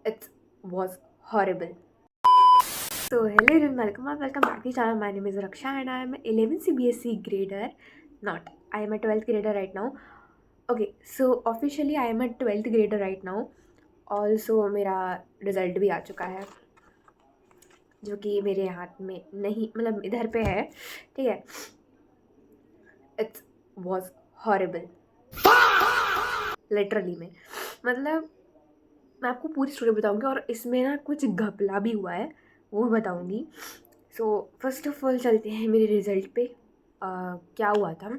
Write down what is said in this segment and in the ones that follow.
It was horrible. So hello everyone, welcome back to the channel. My name is Raksha and I am 11th CBSE grader. Not, I am a 12th grader right now. Okay, so officially I am a 12th grader right now. Also मेरा result भी आ चुका है जो कि मेरे हाथ में नहीं, मतलब इधर पे है. ठीक है. It was horrible. लिटरली में मतलब मैं आपको पूरी स्टोरी बताऊंगी और इसमें ना कुछ घपला भी हुआ है, वो भी बताऊंगी. सो फर्स्ट ऑफ ऑल चलते हैं मेरे रिज़ल्ट पे. क्या हुआ था.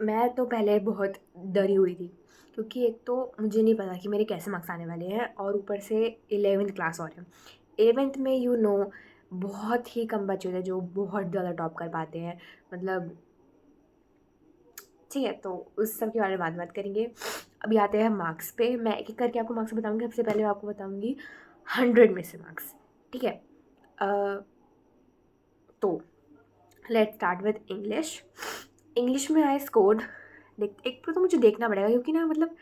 मैं तो पहले बहुत डरी हुई थी क्योंकि एक तो मुझे नहीं पता कि मेरे कैसे मार्क्स आने वाले हैं और ऊपर से 11th क्लास और है. 11th में बहुत ही कम बच्चे होते हैं जो बहुत ज़्यादा टॉप कर पाते हैं. मतलब ठीक है, तो उस सब के बारे में बात करेंगे. अभी आते हैं मार्क्स पे. मैं एक एक करके आपको मार्क्स बताऊंगी. सबसे पहले मैं आपको बताऊंगी 100 में से मार्क्स. ठीक है. तो let's start with English. English में आई स्कोर्ड, एक तो मुझे देखना पड़ेगा क्योंकि ना मतलब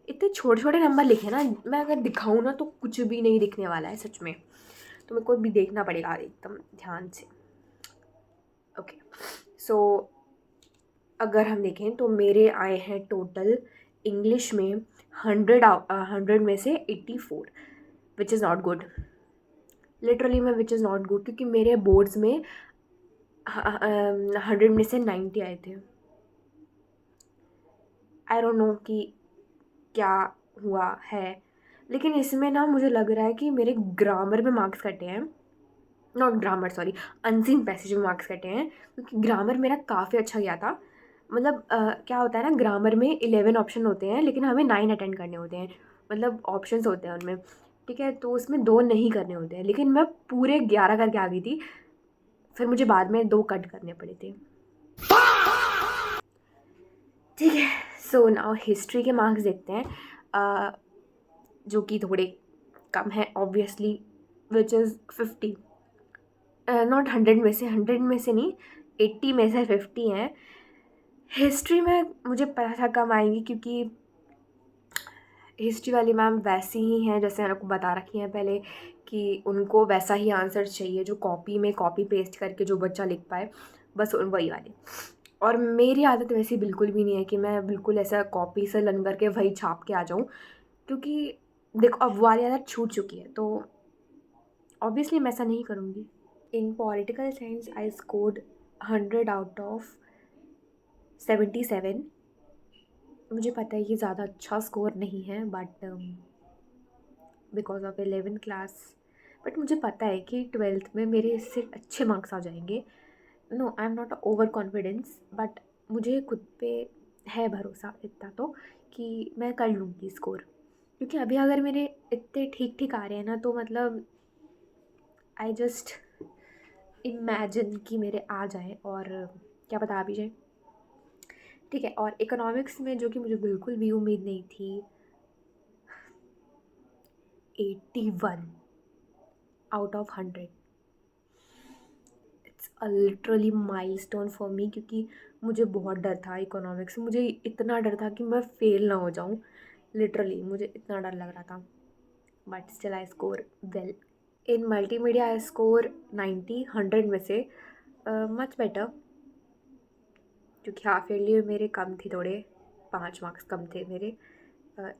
इतने छोटे छोटे नंबर लिखे ना, मैं अगर दिखाऊँ ना तो कुछ भी नहीं दिखने वाला है सच में. तो मेरे को भी देखना पड़ेगा एकदम ध्यान से. ओके. सो अगर हम देखें तो मेरे आए हैं टोटल इंग्लिश में 100 में से 84, which is not good. Literally में विच इज़ नॉट गुड क्योंकि मेरे बोर्ड्स में 100 में से 90 आए थे. आई डोंट नो कि क्या हुआ है, लेकिन इसमें ना मुझे लग रहा है कि मेरे ग्रामर में मार्क्स कटे हैं. Not grammar, sorry, unseen passage में मार्क्स कटे हैं क्योंकि ग्रामर मेरा काफ़ी अच्छा गया था. मतलब क्या होता है ना, ग्रामर में 11 ऑप्शन होते हैं लेकिन हमें 9 अटेंड करने होते हैं. मतलब ऑप्शंस होते हैं उनमें. ठीक है, तो उसमें 2 नहीं करने होते हैं लेकिन मैं पूरे 11 करके आ गई थी. फिर मुझे बाद में 2 कट करने पड़े थे. ठीक है. सो नाउ हिस्ट्री के मार्क्स देखते हैं, जो कि थोड़े कम है ऑब्वियसली, विच इज़ 50. नॉट 100 में से नहीं, 80 में से 50 हैं. हिस्ट्री में मुझे पता था कम आएंगी क्योंकि हिस्ट्री वाली मैम वैसी ही हैं जैसे मैंने आपको बता रखी हैं पहले कि उनको वैसा ही आंसर चाहिए जो कॉपी में कॉपी पेस्ट करके जो बच्चा लिख पाए, बस वही वाली. और मेरी आदत वैसी बिल्कुल भी नहीं है कि मैं बिल्कुल ऐसा कॉपी से लन करके वही छाप के आ जाऊँ, क्योंकि देखो अब वाली आदत छूट चुकी है तो ऑब्वियसली मैं ऐसा नहीं करूँगी. इन political science I scored 100 out of 77. मुझे पता है ये ज़्यादा अच्छा स्कोर नहीं है but because of 11th class, but मुझे पता है कि 12th में मेरे इससे अच्छे मार्क्स आ जाएंगे. No, I am not over confidence, but मुझे खुद पे है भरोसा इतना तो कि मैं कर लूँगी स्कोर. क्योंकि अभी अगर मेरे इतने ठीक ठीक आ रहे हैं ना तो मतलब आई जस्ट इमेजिन कि मेरे आ जाए और क्या पता आ भी जाए. ठीक है. और इकोनॉमिक्स में जो कि मुझे बिल्कुल भी उम्मीद नहीं थी, 81 out of 100. It's a literally milestone for me क्योंकि मुझे बहुत डर था इकोनॉमिक्स. मुझे इतना डर था कि मैं फेल ना हो जाऊँ. लिटरली मुझे इतना डर लग रहा था, but still I score well. In multimedia I score 90 100 में से. मच बेटर क्योंकि हाफ ईयरली में मेरे कम थे थोड़े, 5 मार्क्स कम थे मेरे.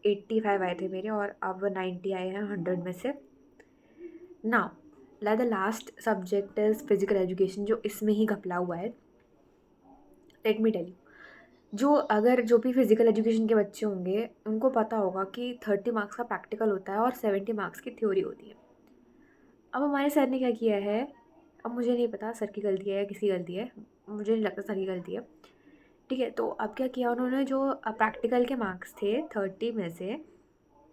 85 आए थे मेरे और अब 90 आए हैं 100 में से. Now the last subject is physical education, जो इसमें ही घपला हुआ है. लेट मी टेल यू, जो भी फिजिकल एजुकेशन के बच्चे होंगे उनको पता होगा कि 30 मार्क्स का प्रैक्टिकल होता है और 70 मार्क्स की थ्योरी होती है. अब हमारे सर ने क्या किया है, अब मुझे नहीं पता सर की गलती है या किसी गलती है, मुझे नहीं लगता सर की गलती है. ठीक है, तो अब क्या किया उन्होंने, जो प्रैक्टिकल के मार्क्स थे 30 में से,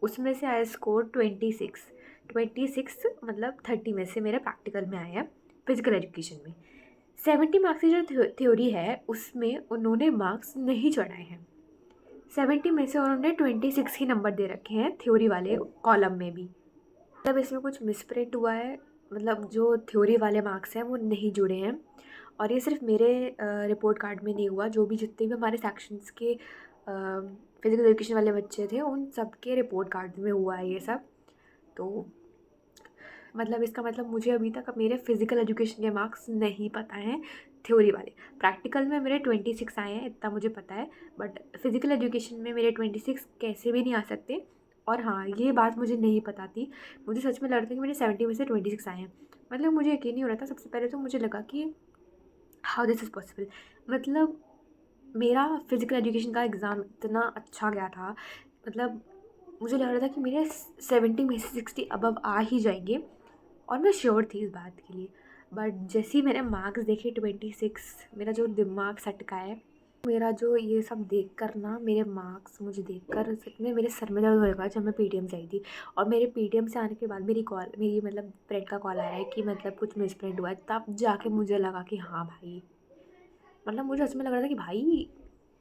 उसमें से आई स्कोर 26 मतलब 30 में से मेरे प्रैक्टिकल में आए हैं फिजिकल एजुकेशन में. 70 मार्क्स की जो थ्योरी है उसमें उन्होंने मार्क्स नहीं चढ़ाए हैं. 70 में से उन्होंने 26 ही नंबर दे रखे हैं थ्योरी वाले कॉलम में भी. मतलब इसमें कुछ मिसप्रिंट हुआ है, मतलब जो थ्योरी वाले मार्क्स हैं वो नहीं जुड़े हैं. और ये सिर्फ मेरे रिपोर्ट कार्ड में नहीं हुआ, जो भी जितने भी हमारे सेक्शंस के फिजिकल एजुकेशन वाले बच्चे थे उन सब के रिपोर्ट कार्ड में हुआ है ये सब. तो मतलब इसका मतलब मुझे अभी तक मेरे फ़िज़िकल एजुकेशन के मार्क्स नहीं पता हैं, थ्योरी वाले। प्रैक्टिकल में मेरे 26 आए हैं, इतना मुझे पता है, बट फ़िज़िकल एजुकेशन में मेरे 26 कैसे भी नहीं आ सकते। और हाँ, ये बात मुझे नहीं पता थी। मुझे सच में लग रहा था कि मेरे 70 में से 26 आए हैं। मतलब मुझे यकीन नहीं हो रहा था। सबसे पहले तो मुझे लगा कि हाउ दिस इज़ पॉसिबल। मतलब मेरा फ़िज़िकल एजुकेशन का एग्ज़ाम इतना अच्छा गया था, मतलब मुझे लग रहा था कि मेरे 70 में से 60 अबव आ ही जाएंगे, और मैं श्योर थी इस बात के लिए। बट जैसे ही मैंने मार्क्स देखे 26, मेरा जो दिमाग सटका है, मेरा जो ये सब देख कर ना, मेरे मार्क्स मुझे देख कर सच में मेरे सर में दर्द होने लगा जब मैं पीटीएम से आई थी। और मेरे पीटीएम से आने के बाद मेरी मतलब फ्रेंड का कॉल आया है कि मतलब कुछ मिसप्रिंट हुआ है, तब जाके मुझे लगा कि हाँ भाई, मतलब मुझे सच में लग रहा था कि भाई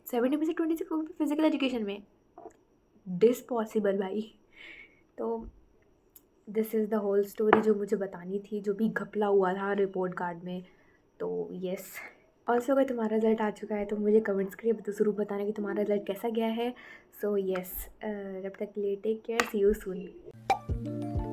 70 में से 26 फिजिकल एजुकेशन में डिस पॉसिबल भाई। तो this is the whole story जो मुझे बतानी थी, जो भी घपला हुआ था रिपोर्ट कार्ड में। तो येस, ऑल्सो अगर तुम्हारा रिज़ल्ट आ चुका है तो मुझे कमेंट्स करिए तो ज़रूर बताना कि तुम्हारा रिज़ल्ट कैसा गया है। सो येस, जब तक के लिए take care, see you soon.